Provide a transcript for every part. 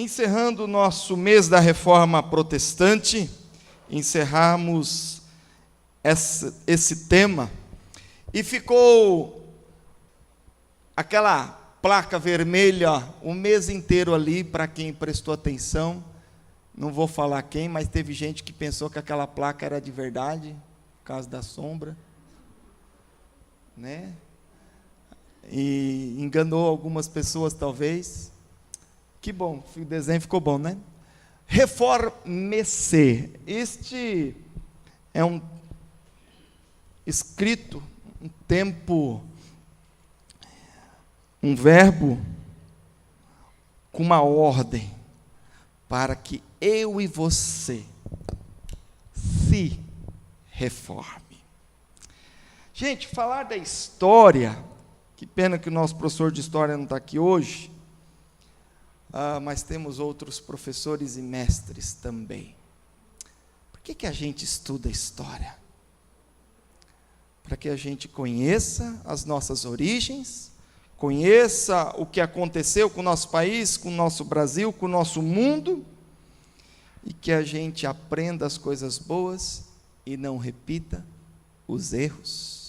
encerrando o nosso mês da Reforma Protestante, encerramos esse tema, e ficou aquela placa vermelha o mês inteiro ali, para quem prestou atenção. Não vou falar quem, mas teve gente que pensou que aquela placa era de verdade, por causa da sombra, né? E enganou algumas pessoas, talvez. Que bom, o desenho ficou bom, né? Reforme-se. Este é um escrito, um tempo, um verbo com uma ordem para que eu e você se reforme. Gente, falar da história, que pena que o nosso professor de história não está aqui hoje, mas temos outros professores e mestres também. Por que a gente estuda história? Para que a gente conheça as nossas origens, conheça o que aconteceu com o nosso país, com o nosso Brasil, com o nosso mundo, e que a gente aprenda as coisas boas e não repita os erros.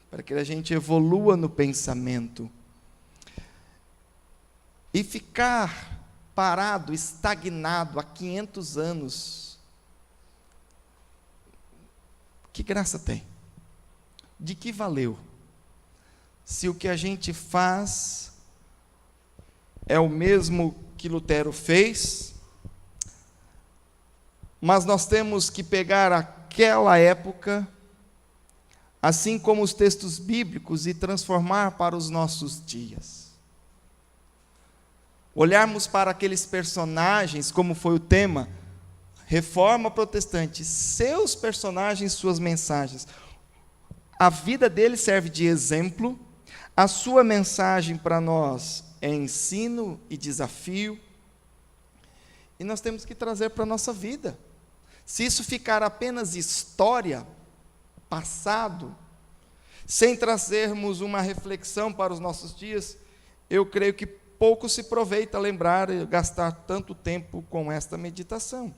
Para que a gente evolua no pensamento. E ficar parado, estagnado há 500 anos, que graça tem? De que valeu? Se o que a gente faz é o mesmo que Lutero fez, mas nós temos que pegar aquela época, assim como os textos bíblicos, e transformar para os nossos dias. Olharmos para aqueles personagens, como foi o tema, Reforma Protestante, seus personagens, suas mensagens. A vida deles serve de exemplo, a sua mensagem para nós é ensino e desafio, e nós temos que trazer para a nossa vida. Se isso ficar apenas história, passado, sem trazermos uma reflexão para os nossos dias, eu creio que pouco se aproveita lembrar e gastar tanto tempo com esta meditação.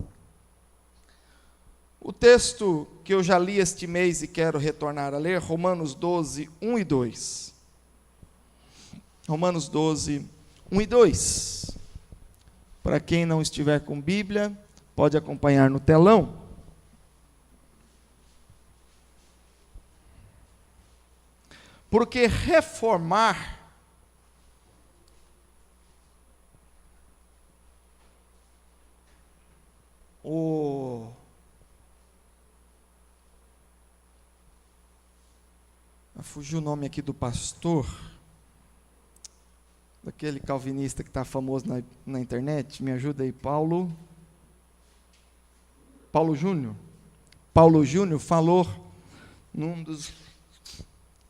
O texto que eu já li este mês e quero retornar a ler, Romanos 12, 1 e 2. Romanos 12, 1 e 2. Para quem não estiver com Bíblia, pode acompanhar no telão. Porque reformar fugiu o nome aqui do pastor, daquele calvinista que está famoso na internet, me ajuda aí, Paulo Júnior. Paulo Júnior falou num dos,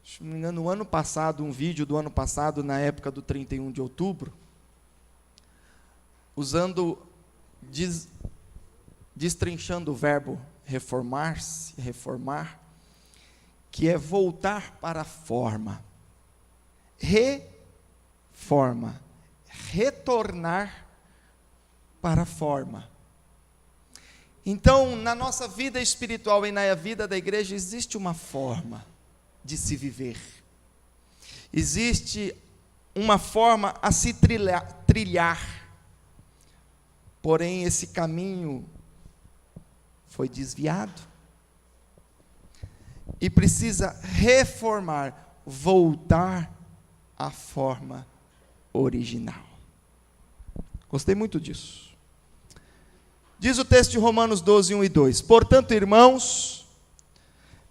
se não me engano, no ano passado, um vídeo do ano passado, na época do 31 de outubro, destrinchando o verbo reformar-se, reformar, que é voltar para a forma. Reforma, retornar para a forma. Então, na nossa vida espiritual e na vida da igreja, existe uma forma de se viver. Existe uma forma a se trilhar. Porém, esse caminho foi desviado. E precisa reformar, voltar à forma original. Gostei muito disso. Diz o texto de Romanos 12, 1 e 2. Portanto, irmãos,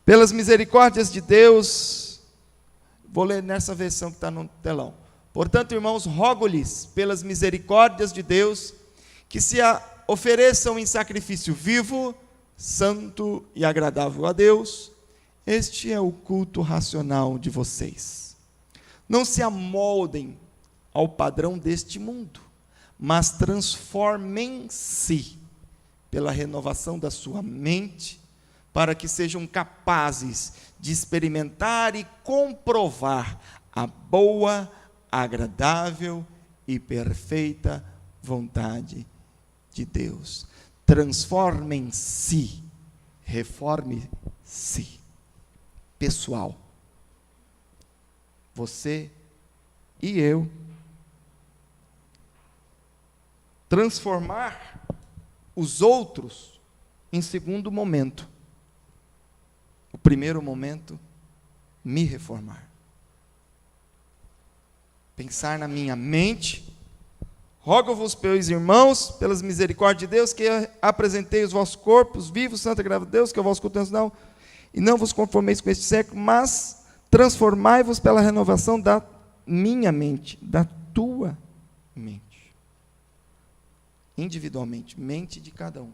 pelas misericórdias de Deus, vou ler nessa versão que está no telão. Portanto, irmãos, rogo-lhes, pelas misericórdias de Deus, que se ofereçam em sacrifício vivo, santo e agradável a Deus. Este é o culto racional de vocês. Não se amoldem ao padrão deste mundo, mas transformem-se pela renovação da sua mente, para que sejam capazes de experimentar e comprovar a boa, agradável e perfeita vontade de Deus. Transformem-se, reforme-se. Pessoal, você e eu. Transformar os outros em segundo momento. O primeiro momento, me reformar. Pensar na minha mente. Rogo-vos, meus irmãos, pelas misericórdias de Deus, que apresentei os vossos corpos vivos, santo e agradável a Deus, que é o vosso culto nacional, e não vos conformeis com este século, mas transformai-vos pela renovação da minha mente, da tua mente. Individualmente, mente de cada um.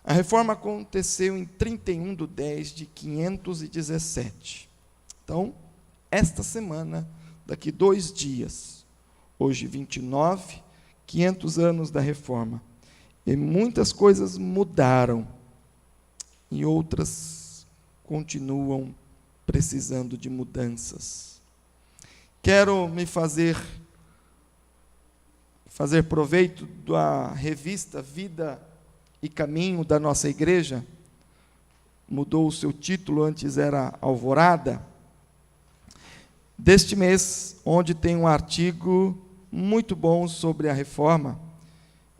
A reforma aconteceu em 31/10/517. Então, esta semana, daqui 2 dias, hoje 29, 500 anos da reforma. E muitas coisas mudaram, e outras continuam precisando de mudanças. Quero me fazer proveito da revista Vida e Caminho da nossa igreja. Mudou o seu título, antes era Alvorada. Deste mês, onde tem um artigo muito bom sobre a reforma.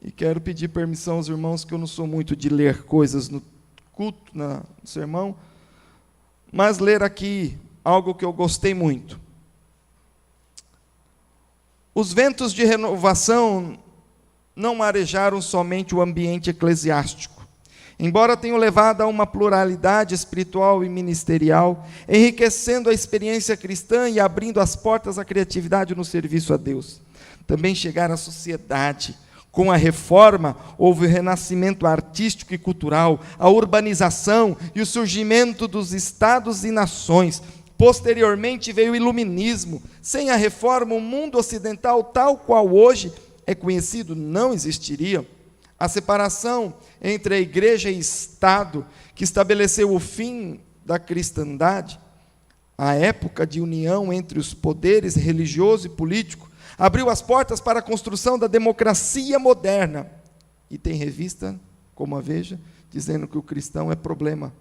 E quero pedir permissão aos irmãos, que eu não sou muito de ler coisas no culto, no sermão, mas ler aqui algo que eu gostei muito. Os ventos de renovação não marejaram somente o ambiente eclesiástico, embora tenham levado a uma pluralidade espiritual e ministerial, enriquecendo a experiência cristã e abrindo as portas à criatividade no serviço a Deus. Também chegaram à sociedade. Com a reforma, houve o renascimento artístico e cultural, a urbanização e o surgimento dos estados e nações. Posteriormente veio o iluminismo. Sem a reforma, o mundo ocidental, tal qual hoje é conhecido, não existiria. A separação entre a igreja e Estado, que estabeleceu o fim da cristandade, a época de união entre os poderes religioso e político, abriu as portas para a construção da democracia moderna. E tem revista, como a Veja, dizendo que o cristão é problema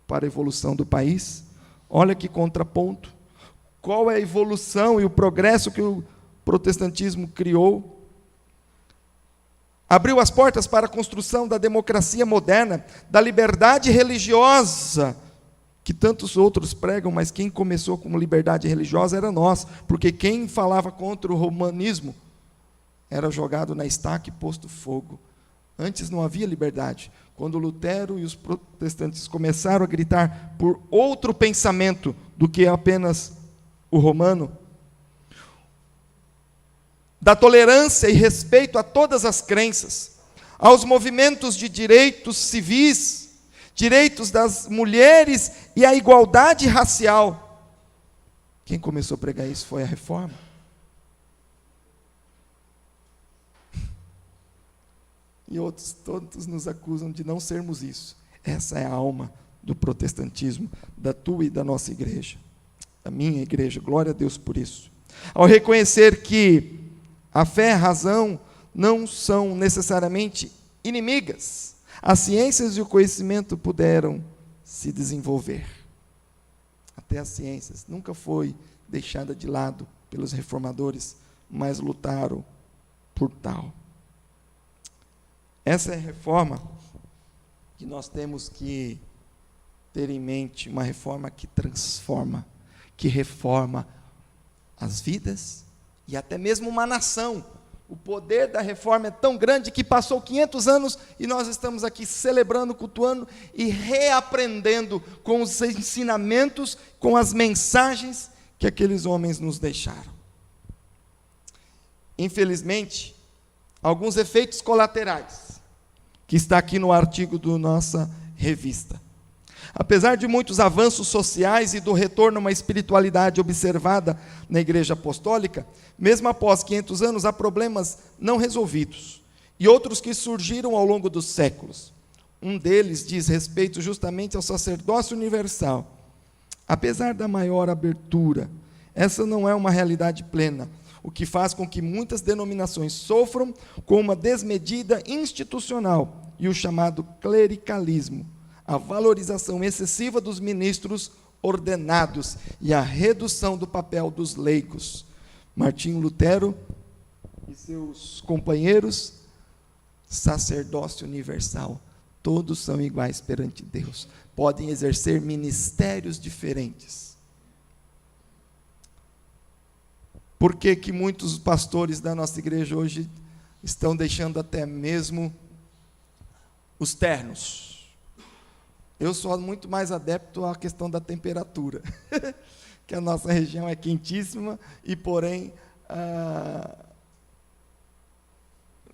para a evolução do país. Olha que contraponto. Qual é a evolução e o progresso que o protestantismo criou? Abriu as portas para a construção da democracia moderna, da liberdade religiosa, que tantos outros pregam, mas quem começou com liberdade religiosa era nós, porque quem falava contra o romanismo era jogado na estaca e posto fogo. Antes não havia liberdade. Quando Lutero e os protestantes começaram a gritar por outro pensamento do que apenas o romano, da tolerância e respeito a todas as crenças, aos movimentos de direitos civis, direitos das mulheres e a igualdade racial. Quem começou a pregar isso foi a reforma. E outros todos nos acusam de não sermos isso. Essa é a alma do protestantismo, da tua e da nossa igreja, da minha igreja. Glória a Deus por isso. Ao reconhecer que a fé e a razão não são necessariamente inimigas, as ciências e o conhecimento puderam se desenvolver. Até as ciências nunca foi deixada de lado pelos reformadores, mas lutaram por tal. Essa é a reforma que nós temos que ter em mente, uma reforma que transforma, que reforma as vidas e até mesmo uma nação. O poder da reforma é tão grande que passou 500 anos e nós estamos aqui celebrando, cultuando e reaprendendo com os ensinamentos, com as mensagens que aqueles homens nos deixaram. Infelizmente, alguns efeitos colaterais, que está aqui no artigo da nossa revista. Apesar de muitos avanços sociais e do retorno a uma espiritualidade observada na Igreja Apostólica, mesmo após 500 anos, há problemas não resolvidos, e outros que surgiram ao longo dos séculos. Um deles diz respeito justamente ao sacerdócio universal. Apesar da maior abertura, essa não é uma realidade plena. o que faz com que muitas denominações sofram com uma desmedida institucional e o chamado clericalismo, a valorização excessiva dos ministros ordenados e a redução do papel dos leigos. Martinho Lutero e seus companheiros, sacerdócio universal, todos são iguais perante Deus, podem exercer ministérios diferentes. Por que que muitos pastores da nossa igreja hoje estão deixando até mesmo os ternos? Eu sou muito mais adepto à questão da temperatura, que a nossa região é quentíssima e, porém,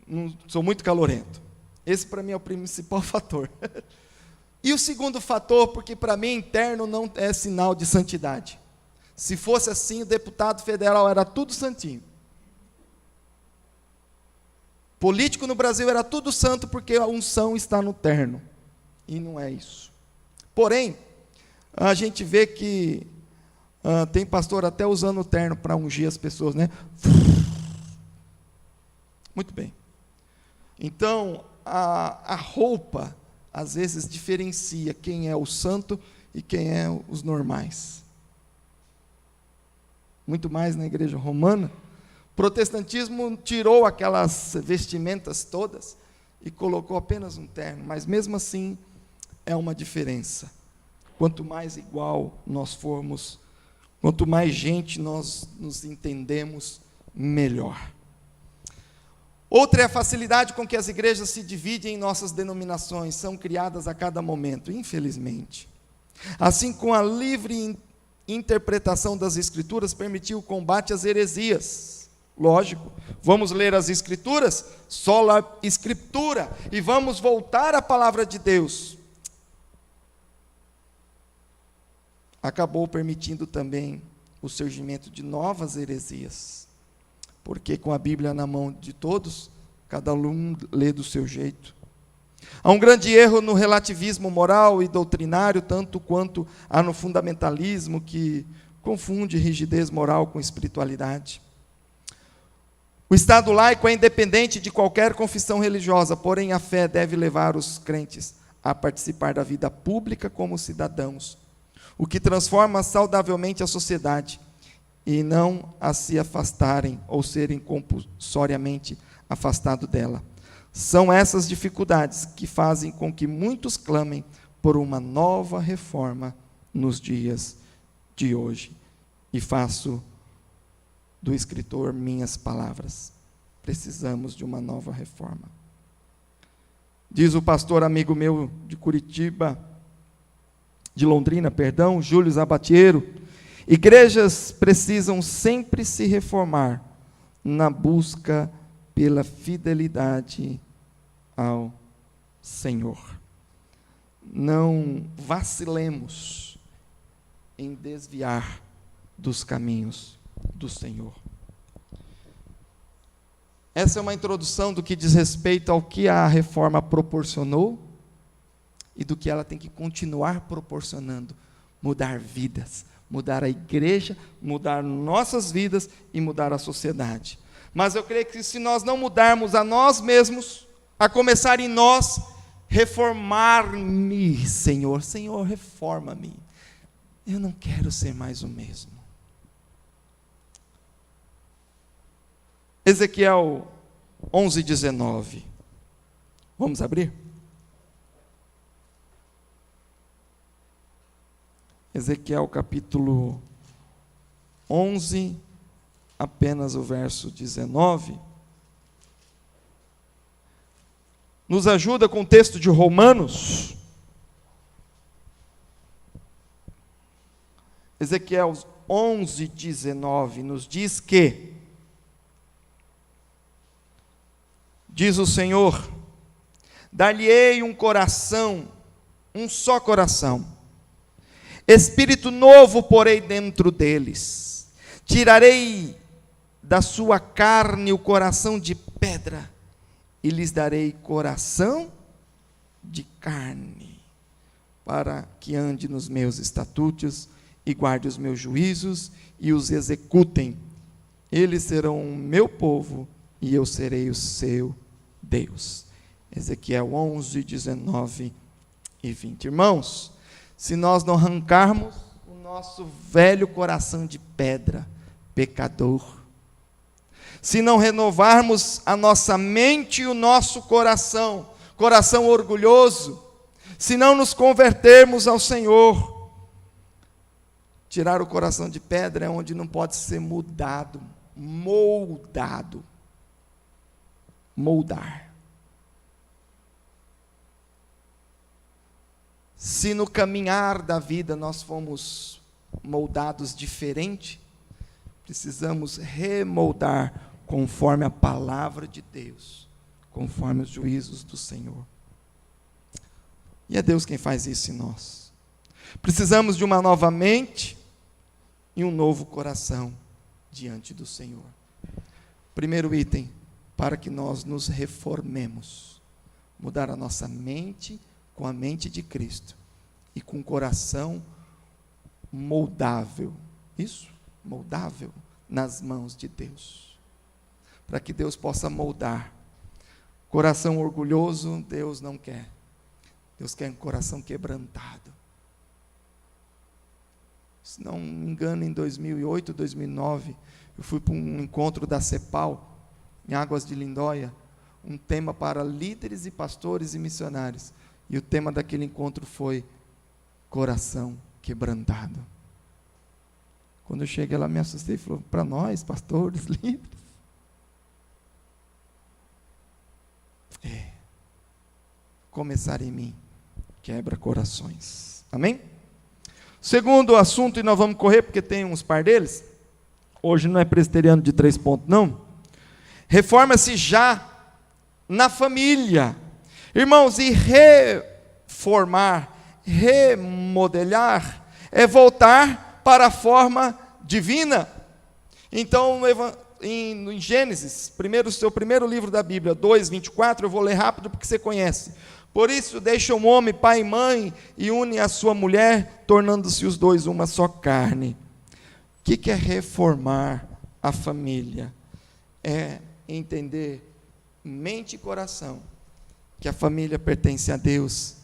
não sou muito calorento. Esse, para mim, é o principal fator. E o segundo fator, porque para mim, terno não é sinal de santidade. Se fosse assim, o deputado federal era tudo santinho. Político no Brasil era tudo santo, porque a unção está no terno. E não é isso. Porém, a gente vê que tem pastor até usando o terno para ungir as pessoas, né? Muito bem. Então, a roupa, às vezes, diferencia quem é o santo e quem é os normais. Muito mais na igreja romana. O protestantismo tirou aquelas vestimentas todas e colocou apenas um terno, mas mesmo assim é uma diferença. Quanto mais igual nós formos, quanto mais gente nós nos entendemos, melhor. Outra é a facilidade com que as igrejas se dividem em nossas denominações, são criadas a cada momento, infelizmente. Assim, com a livre interpretação das Escrituras, permitiu o combate às heresias. Lógico, vamos ler as Escrituras, sola Escritura, e vamos voltar à palavra de Deus. Acabou permitindo também o surgimento de novas heresias, porque com a Bíblia na mão de todos, cada um lê do seu jeito. Há um grande erro no relativismo moral e doutrinário, tanto quanto há no fundamentalismo, que confunde rigidez moral com espiritualidade. O Estado laico é independente de qualquer confissão religiosa, porém a fé deve levar os crentes a participar da vida pública como cidadãos, o que transforma saudavelmente a sociedade, e não a se afastarem ou serem compulsoriamente afastados dela. São essas dificuldades que fazem com que muitos clamem por uma nova reforma nos dias de hoje. E faço do escritor minhas palavras. Precisamos de uma nova reforma. Diz o pastor amigo meu de Curitiba, de Londrina, perdão, Júlio Zabatiero: igrejas precisam sempre se reformar na busca pela fidelidade ao Senhor. Não vacilemos em desviar dos caminhos do Senhor. Essa é uma introdução do que diz respeito ao que a reforma proporcionou e do que ela tem que continuar proporcionando: mudar vidas, mudar a igreja, mudar nossas vidas e mudar a sociedade. Mas eu creio que se nós não mudarmos a nós mesmos, a começar em nós, reformar-me, Senhor, Senhor, reforma-me. Eu não quero ser mais o mesmo. Ezequiel 11:19. Vamos abrir? Ezequiel capítulo 11, apenas o verso 19. Nos ajuda com o texto de Romanos. Ezequiel 11:19 nos diz que, diz o Senhor: dar-lhe-ei um coração, um só coração, espírito novo porei dentro deles, tirarei da sua carne o coração de pedra, e lhes darei coração de carne, para que ande nos meus estatutos, e guarde os meus juízos, e os executem. Eles serão o meu povo e eu serei o seu Deus. Ezequiel 11, 19 e 20. Irmãos, se nós não arrancarmos o nosso velho coração de pedra, pecador, se não renovarmos a nossa mente e o nosso coração, coração orgulhoso, se não nos convertermos ao Senhor, tirar o coração de pedra é onde não pode ser mudado, moldado, moldar. Se no caminhar da vida nós fomos moldados diferente, precisamos remoldar conforme a palavra de Deus, conforme os juízos do Senhor. E é Deus quem faz isso em nós. Precisamos de uma nova mente e um novo coração diante do Senhor. Primeiro item, para que nós nos reformemos, mudar a nossa mente com a mente de Cristo e com o coração moldável. Isso, moldável nas mãos de Deus. Para que Deus possa moldar. Coração orgulhoso, Deus não quer. Deus quer um coração quebrantado. Se não me engano, em 2008, 2009, eu fui para um encontro da CEPAL, em Águas de Lindóia, um tema para líderes e pastores e missionários. E o tema daquele encontro foi coração quebrantado. Quando eu cheguei lá, me assustei e falou, para nós, pastores, líderes. Começar em mim, quebra corações. Amém? Segundo assunto, e nós vamos correr, porque tem uns par deles. Hoje não é presbiteriano de 3 pontos, não. Reforma-se já na família. Irmãos, e reformar, remodelar, é voltar para a forma divina. Então, em Gênesis, seu primeiro livro da Bíblia, 2:24, eu vou ler rápido porque você conhece. Por isso, deixa um homem, pai e mãe, e une a sua mulher, tornando-se os dois uma só carne. O que é reformar a família? É entender, mente e coração, que a família pertence a Deus,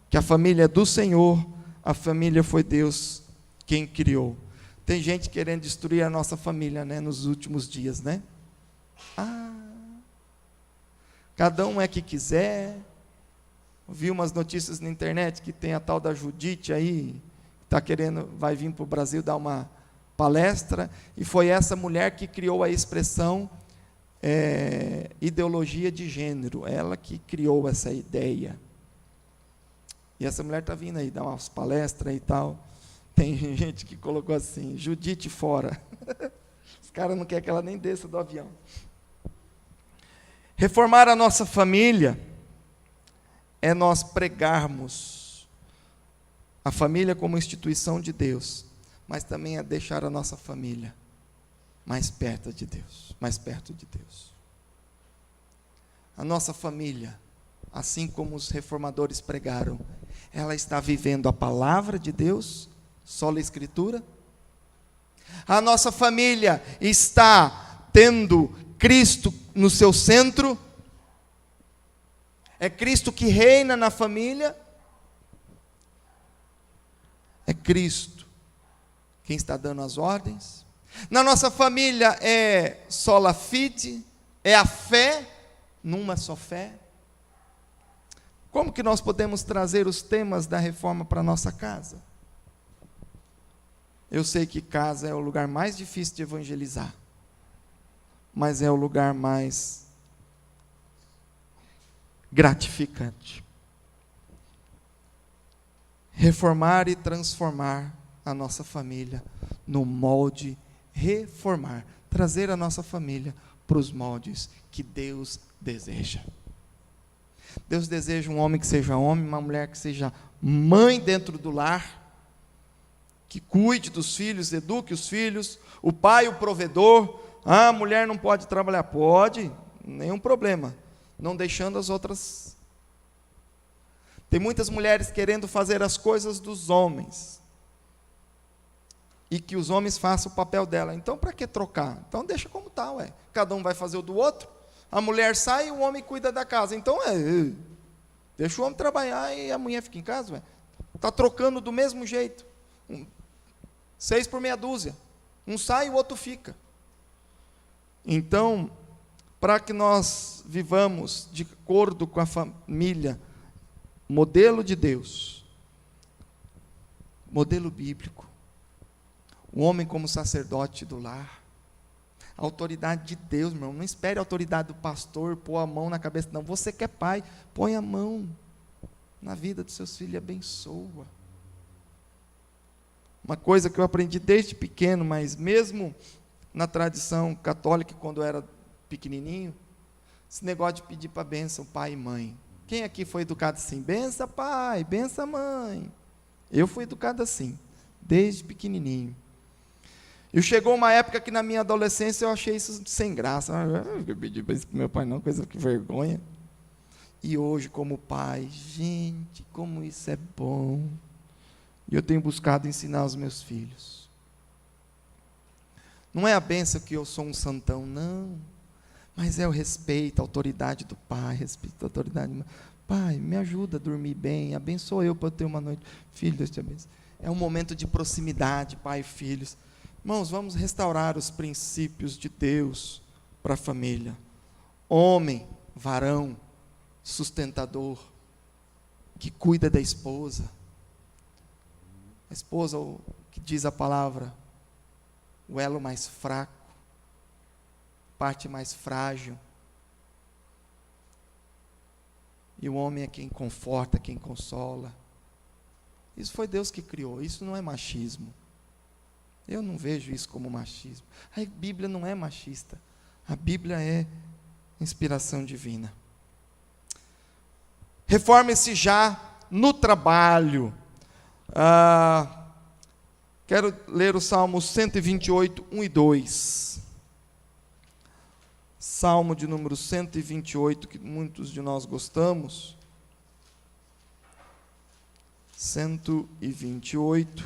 que a família é do Senhor, a família foi Deus quem criou. Tem gente querendo destruir a nossa família, né, nos últimos dias, né? Cada um é que quiser. Vi umas notícias na internet que tem a tal da Judite aí, vai vir para o Brasil dar uma palestra, e foi essa mulher que criou a expressão ideologia de gênero, ela que criou essa ideia. E essa mulher está vindo aí dar umas palestras e tal. Tem gente que colocou assim, Judite fora. Os caras não querem que ela nem desça do avião. Reformar a nossa família é nós pregarmos a família como instituição de Deus, mas também é deixar a nossa família mais perto de Deus, mais perto de Deus. A nossa família, assim como os reformadores pregaram, ela está vivendo a palavra de Deus, sola Escritura. A nossa família está tendo Cristo no seu centro. É Cristo que reina na família. É Cristo quem está dando as ordens. Na nossa família é sola fide, é a fé, numa só fé. Como que nós podemos trazer os temas da reforma para a nossa casa? Eu sei que casa é o lugar mais difícil de evangelizar, mas é o lugar mais gratificante. Reformar e transformar a nossa família no molde, reformar, trazer a nossa família para os moldes que Deus deseja. Deus deseja um homem que seja homem, uma mulher que seja mãe dentro do lar, que cuide dos filhos, eduque os filhos, o pai, o provedor. A mulher não pode trabalhar? Pode, nenhum problema, não deixando as outras. Tem muitas mulheres querendo fazer as coisas dos homens, e que os homens façam o papel dela. Então, para que trocar? Então, deixa como está, ué. Cada um vai fazer o do outro. A mulher sai e o homem cuida da casa. Então, deixa o homem trabalhar e a mulher fica em casa, ué. Está trocando do mesmo jeito. 6 por meia dúzia. Um sai e o outro fica. Então, para que nós vivamos de acordo com a família, modelo de Deus, modelo bíblico, o homem como sacerdote do lar, a autoridade de Deus, meu irmão, não espere a autoridade do pastor pôr a mão na cabeça, não. Você que é pai, põe a mão na vida dos seus filhos e abençoa. Uma coisa que eu aprendi desde pequeno, mas mesmo na tradição católica, quando eu era pequenininho, esse negócio de pedir para bênção pai e mãe. Quem aqui foi educado assim? Bença pai, bença mãe. Eu fui educado assim, desde pequenininho. E chegou uma época que na minha adolescência eu achei isso sem graça. Eu pedi para isso para meu pai não, coisa que vergonha. E hoje, como pai, gente, como isso é bom. E eu tenho buscado ensinar aos meus filhos. Não é a benção que eu sou um santão, não. Mas é o respeito, a autoridade do pai, respeito à autoridade da mãe. Pai, me ajuda a dormir bem, abençoa eu para eu ter uma noite. Filho, Deus te abençoe. É um momento de proximidade, pai e filhos. Irmãos, vamos restaurar os princípios de Deus para a família. Homem, varão, sustentador, que cuida da esposa. A esposa, o que diz a palavra, o elo mais fraco, parte mais frágil. E o homem é quem conforta, quem consola. Isso foi Deus que criou, isso não é machismo. Eu não vejo isso como machismo. A Bíblia não é machista. A Bíblia é inspiração divina. Reforme-se já no trabalho. Quero ler o Salmo 128, 1 e 2. Salmo de número 128, que muitos de nós gostamos. 128,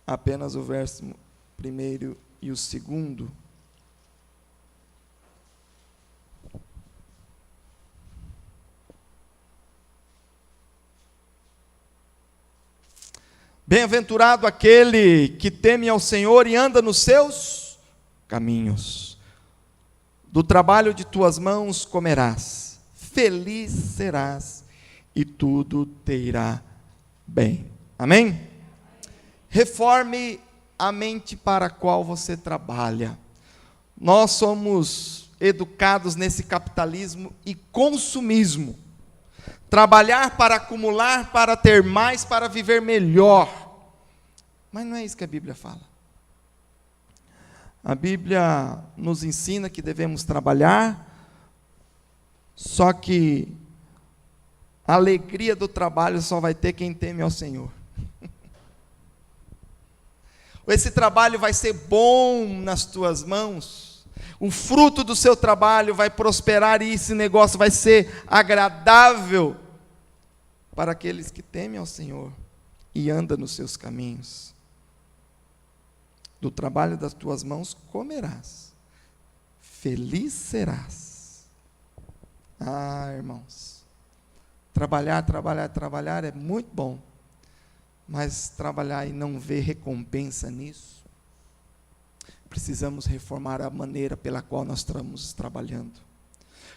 apenas o verso 1 e o 2. Bem-aventurado aquele que teme ao Senhor e anda nos seus caminhos. Do trabalho de tuas mãos comerás, feliz serás e tudo te irá bem. Amém? Reforme a mente para a qual você trabalha. Nós somos educados nesse capitalismo e consumismo. Trabalhar para acumular, para ter mais, para viver melhor. Mas não é isso que a Bíblia fala. A Bíblia nos ensina que devemos trabalhar, só que a alegria do trabalho só vai ter quem teme ao Senhor. Esse trabalho vai ser bom nas tuas mãos, o fruto do seu trabalho vai prosperar e esse negócio vai ser agradável para aqueles que temem ao Senhor e andam nos seus caminhos. Do trabalho das tuas mãos comerás, feliz serás. Irmãos, trabalhar é muito bom, mas trabalhar e não ver recompensa nisso, precisamos reformar a maneira pela qual nós estamos trabalhando.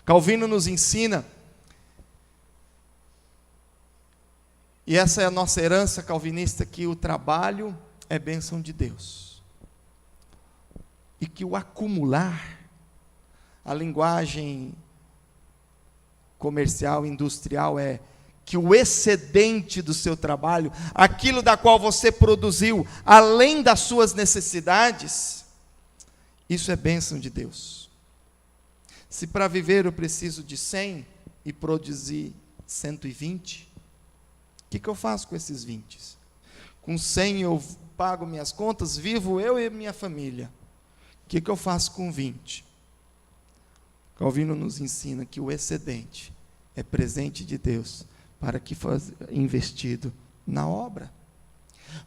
Calvino nos ensina, e essa é a nossa herança calvinista, que o trabalho é bênção de Deus. E que o acumular, a linguagem comercial, industrial é que o excedente do seu trabalho, aquilo da qual você produziu, além das suas necessidades, isso é bênção de Deus. Se para viver eu preciso de 100 e produzir 120, o que eu faço com esses 20? Com 100 eu pago minhas contas, vivo eu e minha família. O que eu faço com 20? Calvino nos ensina que o excedente é presente de Deus para que fosse investido na obra.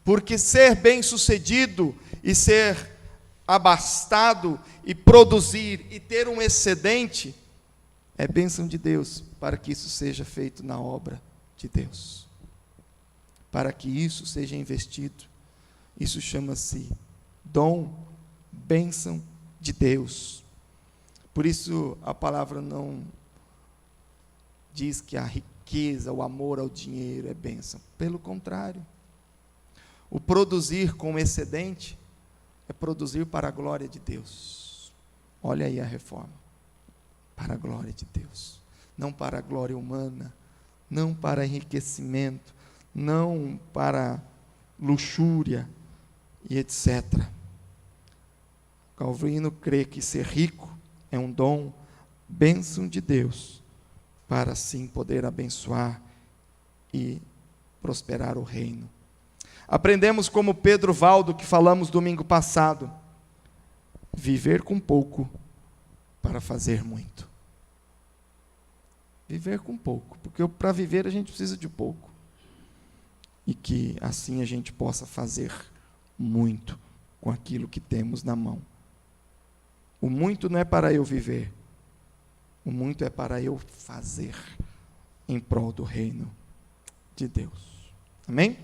Porque ser bem-sucedido e ser abastado e produzir e ter um excedente é bênção de Deus, para que isso seja feito na obra de Deus. Para que isso seja investido. Isso chama-se dom, bênção de Deus. Por isso a palavra não diz que a riqueza, o amor ao dinheiro é bênção. Pelo contrário. O produzir com excedente é produzir para a glória de Deus. Olha aí a reforma. Para a glória de Deus. Não para a glória humana, não para enriquecimento, não para luxúria e etc. Calvino crê que ser rico é um dom, bênção de Deus, para assim poder abençoar e prosperar o reino. Aprendemos como Pedro Valdo, que falamos domingo passado, viver com pouco para fazer muito. Viver com pouco, porque para viver a gente precisa de pouco. E que assim a gente possa fazer muito com aquilo que temos na mão. O muito não é para eu viver, o muito é para eu fazer em prol do reino de Deus. Amém?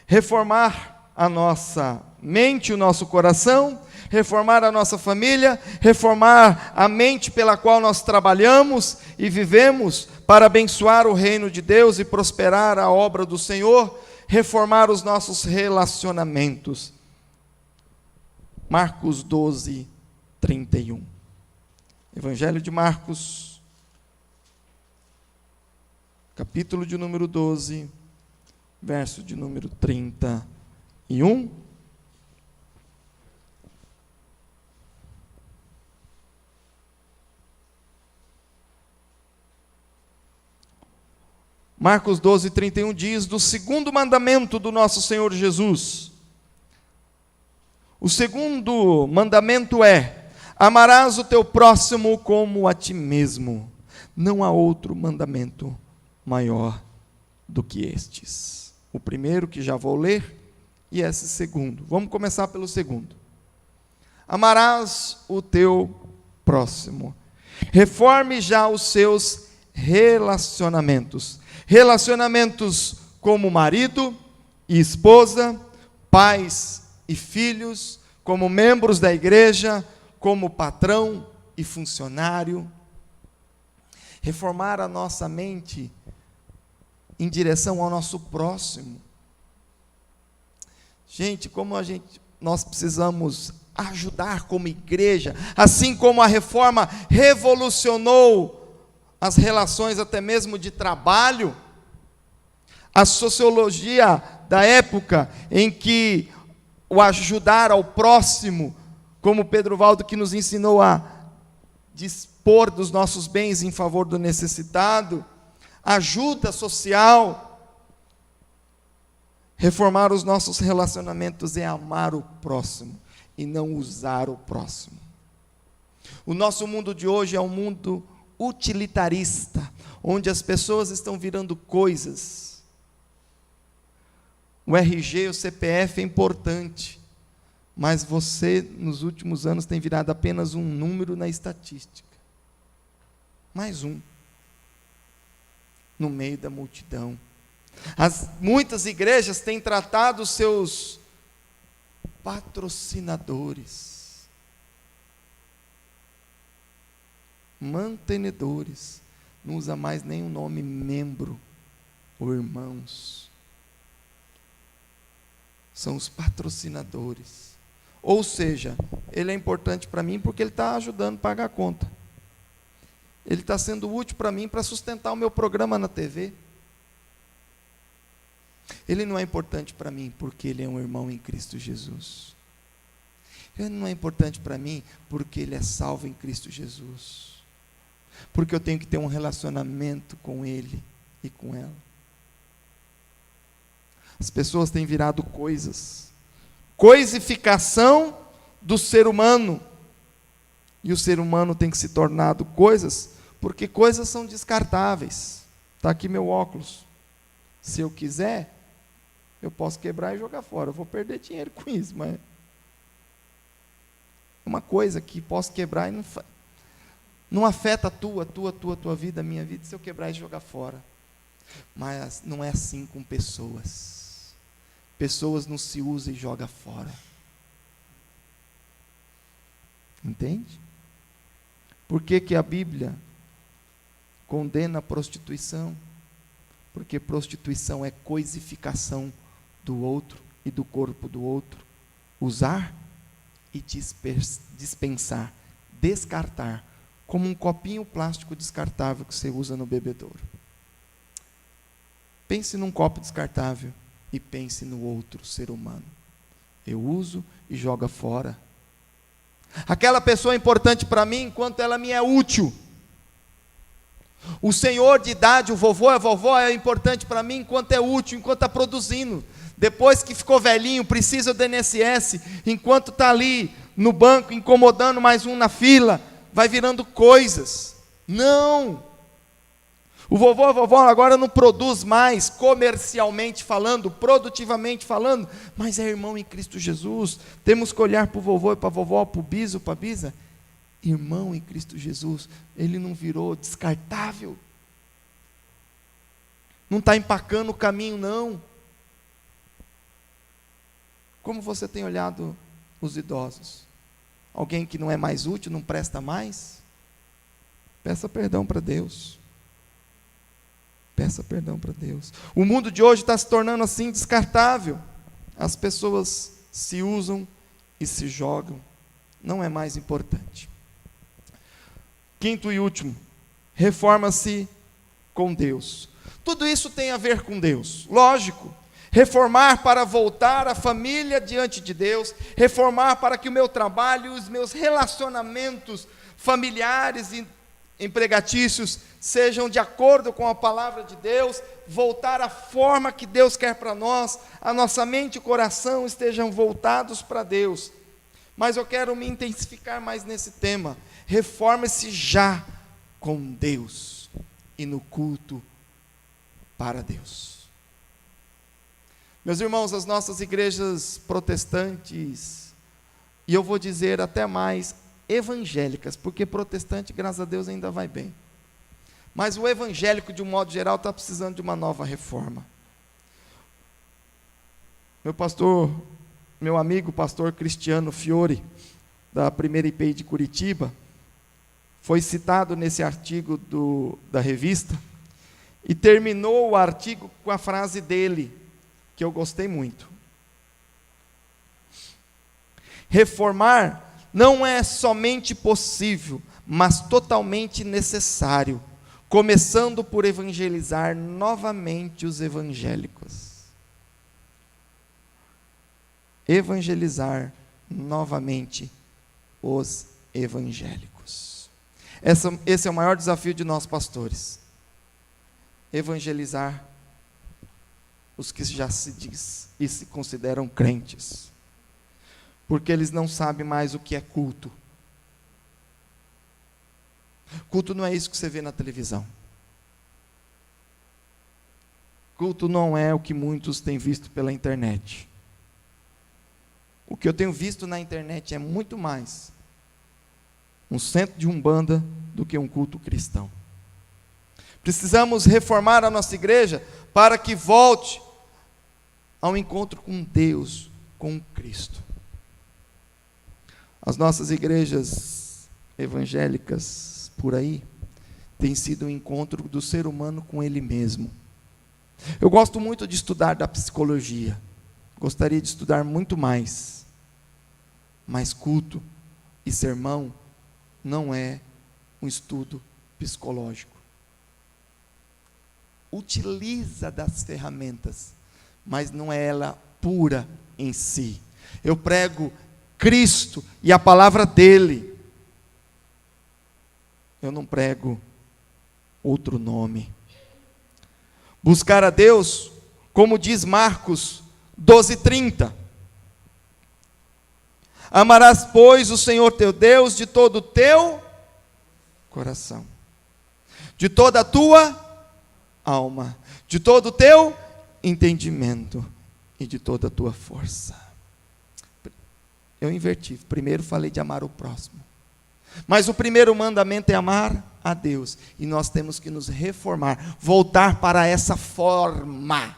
Reformar a nossa mente, o nosso coração, reformar a nossa família, reformar a mente pela qual nós trabalhamos e vivemos para abençoar o reino de Deus e prosperar a obra do Senhor, reformar os nossos relacionamentos. Marcos 12, 31. Evangelho de Marcos, capítulo de número 12, verso de número 31. Marcos 12, 31 diz do segundo mandamento do nosso Senhor Jesus. O segundo mandamento é: amarás o teu próximo como a ti mesmo. Não há outro mandamento maior do que estes. O primeiro, que já vou ler, e esse segundo. Vamos começar pelo segundo. Amarás o teu próximo. Reforme já os seus relacionamentos. Relacionamentos como marido e esposa, pais e filhos, como membros da igreja, como patrão e funcionário. Reformar a nossa mente em direção ao nosso próximo. Gente, nós precisamos ajudar como igreja, assim como a reforma revolucionou as relações até mesmo de trabalho, a sociologia da época em que o ajudar ao próximo, como Pedro Valdo que nos ensinou a dispor dos nossos bens em favor do necessitado, ajuda social, reformar os nossos relacionamentos é amar o próximo e não usar o próximo. O nosso mundo de hoje é um mundo utilitarista, onde as pessoas estão virando coisas. O RG, o CPF é importante, mas você, nos últimos anos, tem virado apenas um número na estatística. Mais um, no meio da multidão. Muitas igrejas têm tratado os seus patrocinadores, mantenedores, não usa mais nem o nome membro ou irmãos, são os patrocinadores. Ou seja, ele é importante para mim porque ele está ajudando a pagar a conta, ele está sendo útil para mim para sustentar o meu programa na TV. Ele não é importante para mim porque ele é um irmão em Cristo Jesus. Ele não é importante para mim porque ele é salvo em Cristo Jesus, porque eu tenho que ter um relacionamento com ele e com ela. As pessoas têm virado coisas, coisificação do ser humano, e o ser humano tem que se tornado coisas, porque coisas são descartáveis. Está aqui meu óculos, se eu quiser, Eu posso quebrar e jogar fora. Eu vou perder dinheiro com isso, mas uma coisa que posso quebrar e não afeta a tua vida, a minha vida, se eu quebrar e jogar fora. Mas não é assim com pessoas. Pessoas não se usa e joga fora. Entende? Por que a Bíblia condena a prostituição? Porque prostituição é coisificação do outro e do corpo do outro. Usar e dispensar, descartar, como um copinho plástico descartável que você usa no bebedouro. Pense num copo descartável e pense no outro ser humano. Eu uso e jogo fora. Aquela pessoa é importante para mim enquanto ela me é útil. O senhor de idade, o vovô, a vovó é importante para mim enquanto é útil, enquanto está produzindo. Depois que ficou velhinho, precisa do INSS, enquanto está ali no banco, incomodando mais um na fila, vai virando coisas. Não! O vovô, a vovó agora não produz mais comercialmente falando, produtivamente falando, mas é irmão em Cristo Jesus. Temos que olhar para o vovô e para a vovó, para o biso, para a bisa. Irmão em Cristo Jesus, ele não virou descartável. Não está empacando o caminho, não. Como você tem olhado os idosos? Alguém que não é mais útil, não presta mais? Peça perdão para Deus. Peça perdão para Deus. O mundo de hoje está se tornando assim descartável. As pessoas se usam e se jogam. Não é mais importante. Quinto e último, reforma-se com Deus. Tudo isso tem a ver com Deus, lógico. Reformar para voltar a família diante de Deus, reformar para que o meu trabalho, os meus relacionamentos familiares e empregatícios sejam de acordo com a palavra de Deus, voltar à forma que Deus quer para nós, a nossa mente e o coração estejam voltados para Deus. Mas eu quero me intensificar mais nesse tema. Reforme-se já com Deus e no culto para Deus. Meus irmãos, as nossas igrejas protestantes, e eu vou dizer até mais evangélicas, porque protestante, graças a Deus, ainda vai bem. Mas o evangélico, de um modo geral, está precisando de uma nova reforma. Meu amigo pastor Cristiano Fiore, da primeira IPI de Curitiba, foi citado nesse artigo da revista, e terminou o artigo com a frase dele, que eu gostei muito. Reformar não é somente possível, mas totalmente necessário, começando por evangelizar novamente os evangélicos. Evangelizar novamente os evangélicos. Esse é o maior desafio de nós pastores. Evangelizar os que já se diz e se consideram crentes, porque eles não sabem mais o que é culto. Culto não é isso que você vê na televisão. Culto não é o que muitos têm visto pela internet. O que eu tenho visto na internet é muito mais um centro de umbanda do que um culto cristão. Precisamos reformar a nossa igreja para que volte ao encontro com Deus, com Cristo. As nossas igrejas evangélicas por aí têm sido um encontro do ser humano com ele mesmo. Eu gosto muito de estudar da psicologia, gostaria de estudar muito mais, mas culto e sermão não é um estudo psicológico. Utiliza das ferramentas, mas não é ela pura em si. Eu prego Cristo e a palavra dele. Eu não prego outro nome. Buscar a Deus, como diz Marcos 12:30. Amarás, pois, o Senhor teu Deus de todo o teu coração, de toda a tua alma, de todo o teu entendimento e de toda a tua força. Eu inverti. Primeiro falei de amar o próximo. Mas o primeiro mandamento é amar a Deus. E nós temos que nos reformar, voltar para essa forma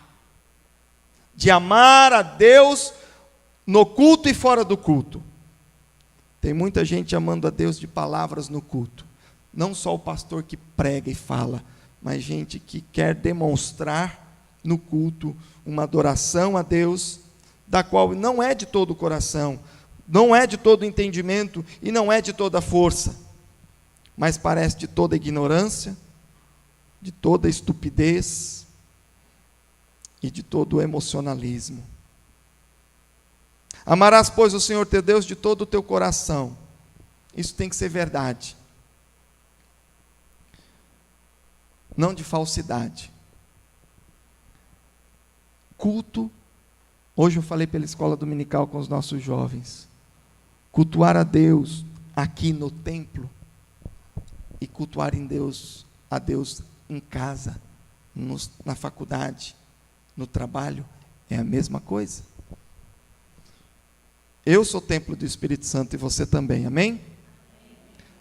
de amar a Deus no culto e fora do culto. Tem muita gente amando a Deus de palavras no culto. Não só o pastor que prega e fala, mas gente que quer demonstrar no culto uma adoração a Deus, da qual não é de todo o coração, não é de todo o entendimento e não é de toda a força, mas parece de toda a ignorância, de toda a estupidez e de todo o emocionalismo. Amarás, pois, o Senhor teu Deus de todo o teu coração. Isso tem que ser verdade. Não de falsidade. Culto. Hoje eu falei pela escola dominical com os nossos jovens. Cultuar a Deus aqui no templo e cultuar a Deus em casa, na faculdade, no trabalho, é a mesma coisa. Eu sou templo do Espírito Santo e você também, amém?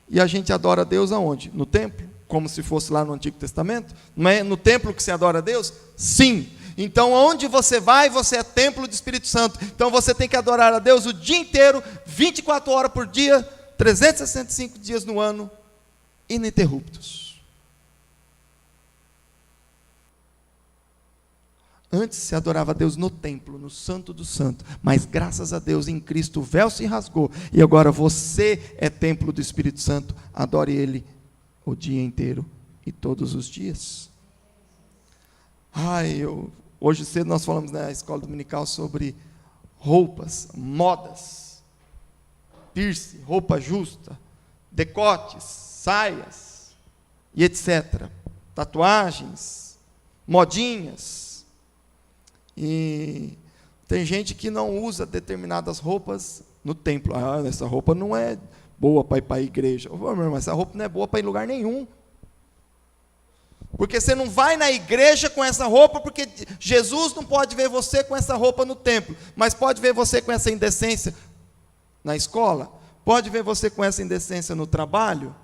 E a gente adora a Deus aonde? No templo? Como se fosse lá no Antigo Testamento? Não é no templo que se adora a Deus? Sim. Então, onde você vai, você é templo do Espírito Santo. Então, você tem que adorar a Deus o dia inteiro, 24 horas por dia, 365 dias no ano, ininterruptos. Antes se adorava a Deus no templo, no Santo do Santo, mas graças a Deus em Cristo o véu se rasgou, e agora você é templo do Espírito Santo, adore Ele o dia inteiro e todos os dias. Hoje cedo nós falamos na escola dominical sobre roupas, modas, piercing, roupa justa, decotes, saias e etc. Tatuagens, modinhas. E tem gente que não usa determinadas roupas no templo. Essa roupa não é boa para ir para a igreja. Meu irmão, essa roupa não é boa para ir em lugar nenhum. Porque você não vai na igreja com essa roupa, porque Jesus não pode ver você com essa roupa no templo, mas pode ver você com essa indecência na escola, pode ver você com essa indecência no trabalho.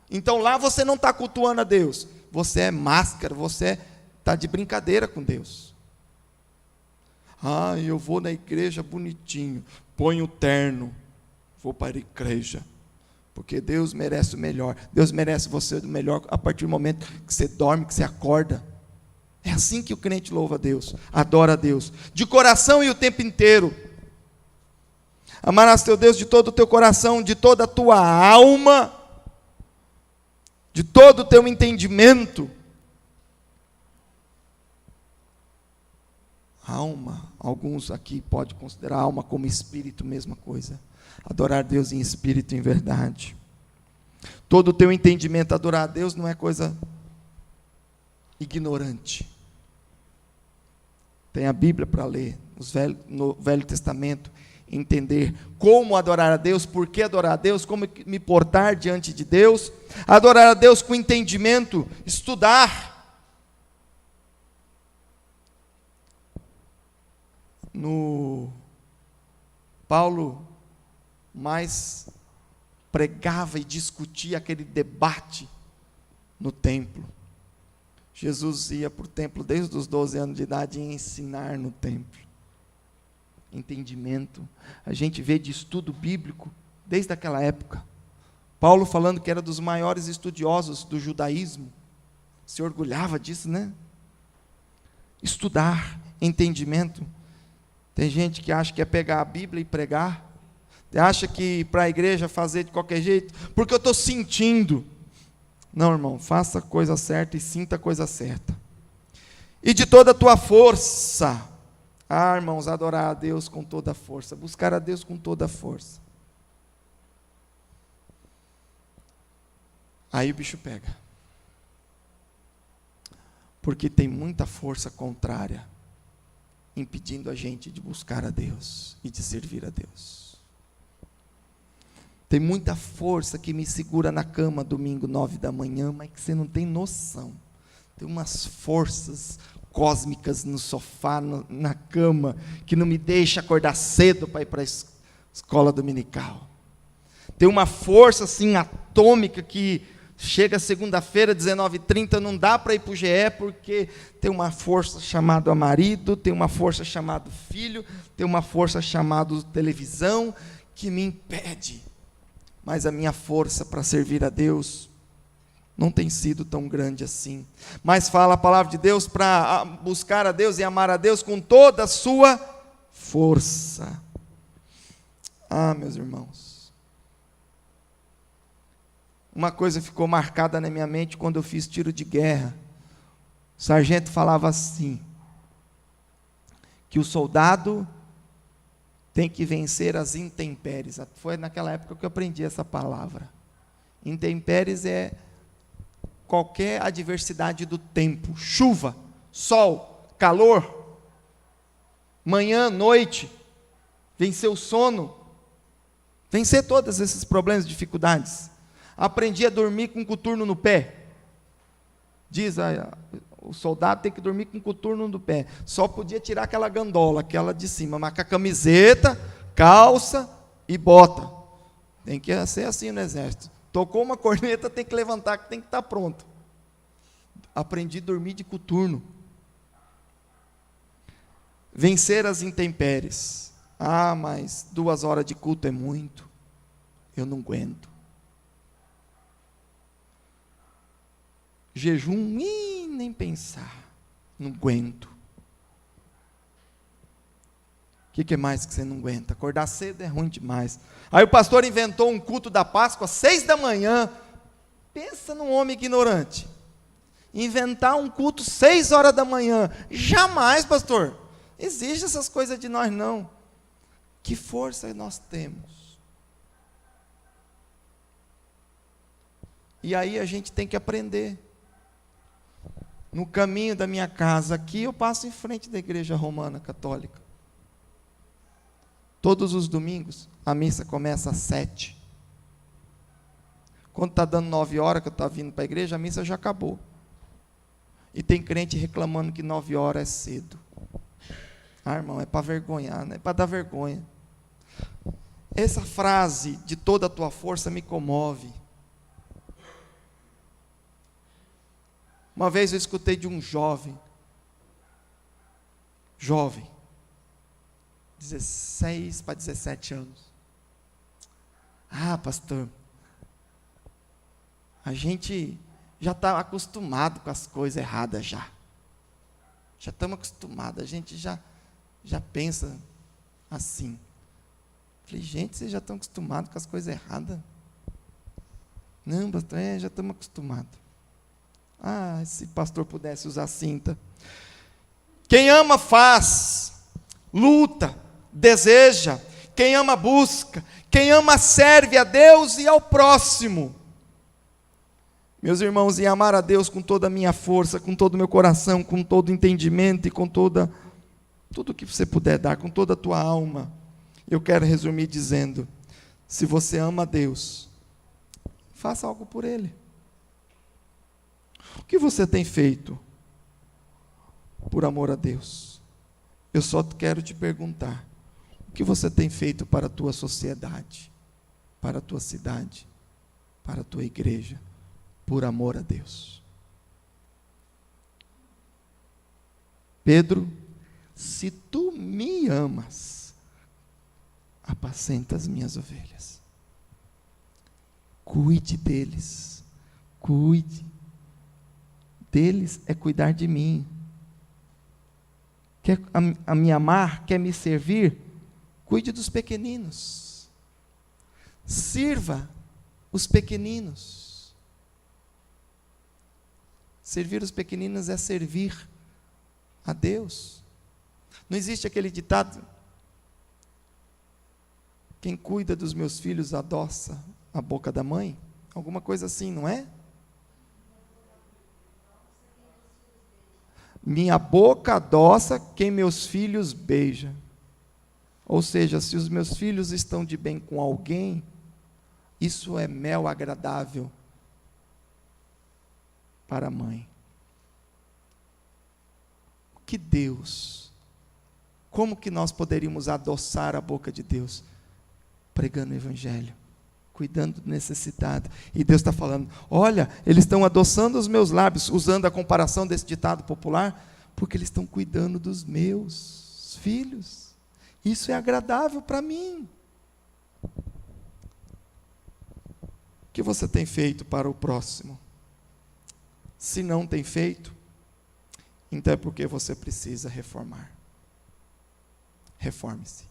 Então lá você não está cultuando a Deus, você é máscara, você está de brincadeira com Deus. Eu vou na igreja bonitinho, ponho o terno, vou para a igreja. Porque Deus merece o melhor. Deus merece você o melhor a partir do momento que você dorme, que você acorda. É assim que o crente louva a Deus, adora a Deus, de coração e o tempo inteiro. Amarás teu Deus de todo o teu coração, de toda a tua alma, de todo o teu entendimento. Alma, alguns aqui podem considerar a alma como espírito, mesma coisa. Adorar Deus em espírito e em verdade. Todo o teu entendimento, adorar a Deus não é coisa ignorante. Tem a Bíblia para ler, no Velho Testamento, entender como adorar a Deus, por que adorar a Deus, como me portar diante de Deus. Adorar a Deus com entendimento, estudar. Paulo mais pregava e discutia aquele debate no templo. Jesus ia para o templo desde os 12 anos de idade e ensinar no templo. Entendimento. A gente vê de estudo bíblico desde aquela época. Paulo falando que era dos maiores estudiosos do judaísmo. Se orgulhava disso, né? Estudar, entendimento. Tem gente que acha que é pegar a Bíblia e pregar. Acha que para a igreja fazer de qualquer jeito, porque eu estou sentindo. Não, irmão, faça a coisa certa e sinta a coisa certa. E de toda a tua força. Irmãos, adorar a Deus com toda a força. Buscar a Deus com toda a força. Aí o bicho pega. Porque tem muita força contrária, impedindo a gente de buscar a Deus e de servir a Deus. Tem muita força que me segura na cama domingo 9 da manhã, mas que você não tem noção. Tem umas forças cósmicas no sofá, na cama, que não me deixa acordar cedo para ir para a escola dominical. Tem uma força assim atômica que chega segunda-feira, 19h30, não dá para ir para o GE, porque tem uma força chamada marido, tem uma força chamada filho, tem uma força chamada televisão, que me impede. Mas a minha força para servir a Deus não tem sido tão grande assim. Mas fala a palavra de Deus para buscar a Deus e amar a Deus com toda a sua força. Ah, meus irmãos, uma coisa ficou marcada na minha mente quando eu fiz tiro de guerra. O sargento falava assim, que o soldado tem que vencer as intempéries. Foi naquela época que eu aprendi essa palavra. Intempéries é qualquer adversidade do tempo, chuva, sol, calor, manhã, noite, vencer o sono, vencer todos esses problemas, dificuldades. Aprendi a dormir com coturno no pé. Diz, o soldado tem que dormir com coturno no pé. Só podia tirar aquela gandola, aquela de cima, mas com a camiseta, calça e bota. Tem que ser assim no exército. Tocou uma corneta, tem que levantar, que tem que estar pronto. Aprendi a dormir de coturno. Vencer as intempéries. Ah, mas 2 horas de culto é muito. Eu não aguento. Jejum, nem pensar. Não aguento. O que mais que você não aguenta? Acordar cedo é ruim demais. Aí o pastor inventou um culto da Páscoa às 6h. Pensa num homem ignorante. Inventar um culto 6h. Jamais, pastor. Exige essas coisas de nós, não. Que força nós temos. E aí a gente tem que aprender. No caminho da minha casa aqui, eu passo em frente da igreja romana católica. Todos os domingos, a missa começa às 7. Quando está dando 9h que eu estou vindo para a igreja, a missa já acabou. E tem crente reclamando que 9h é cedo. Ah, irmão, é para vergonhar, não é para dar vergonha. Essa frase, de toda a tua força, me comove. Uma vez eu escutei de um jovem, 16 para 17 anos. Ah, pastor, a gente já está acostumado com as coisas erradas já. Já estamos acostumados, a gente já pensa assim. Falei, gente, vocês já estão acostumados com as coisas erradas? Não, pastor, já estamos acostumados. Ah, se o pastor pudesse usar cinta. Quem ama faz, luta, deseja. Quem ama busca. Quem ama serve a Deus e ao próximo. Meus irmãos, e amar a Deus com toda a minha força, com todo o meu coração, com todo o entendimento e com tudo que você puder dar, com toda a tua alma. Eu quero resumir dizendo, se você ama a Deus, faça algo por Ele. O que você tem feito por amor a Deus? Eu só quero te perguntar, o que você tem feito para a tua sociedade, para a tua cidade, para a tua igreja, por amor a Deus? Pedro, se tu me amas, apacenta as minhas ovelhas. Cuide deles, cuide. Deles é cuidar de mim. Quer a me amar, quer me servir? Cuide dos pequeninos. Sirva os pequeninos. Servir os pequeninos é servir a Deus. Não existe aquele ditado: quem cuida dos meus filhos adoça a boca da mãe? Alguma coisa assim, não é? Minha boca adoça quem meus filhos beija. Ou seja, se os meus filhos estão de bem com alguém, isso é mel agradável para a mãe. que Deus, como que nós poderíamos adoçar a boca de Deus? Pregando o Evangelho, cuidando do necessitado. E Deus está falando, olha, eles estão adoçando os meus lábios, usando a comparação desse ditado popular, porque eles estão cuidando dos meus filhos. Isso é agradável para mim. O que você tem feito para o próximo? Se não tem feito, então é porque você precisa reformar. Reforme-se.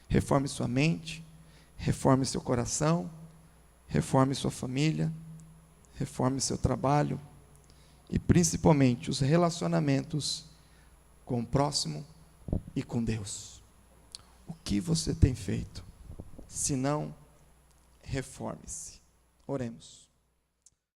Reforme sua mente, reforme seu coração, reforme sua família, reforme seu trabalho e principalmente os relacionamentos com o próximo e com Deus. O que você tem feito? Se não, reforme-se. Oremos.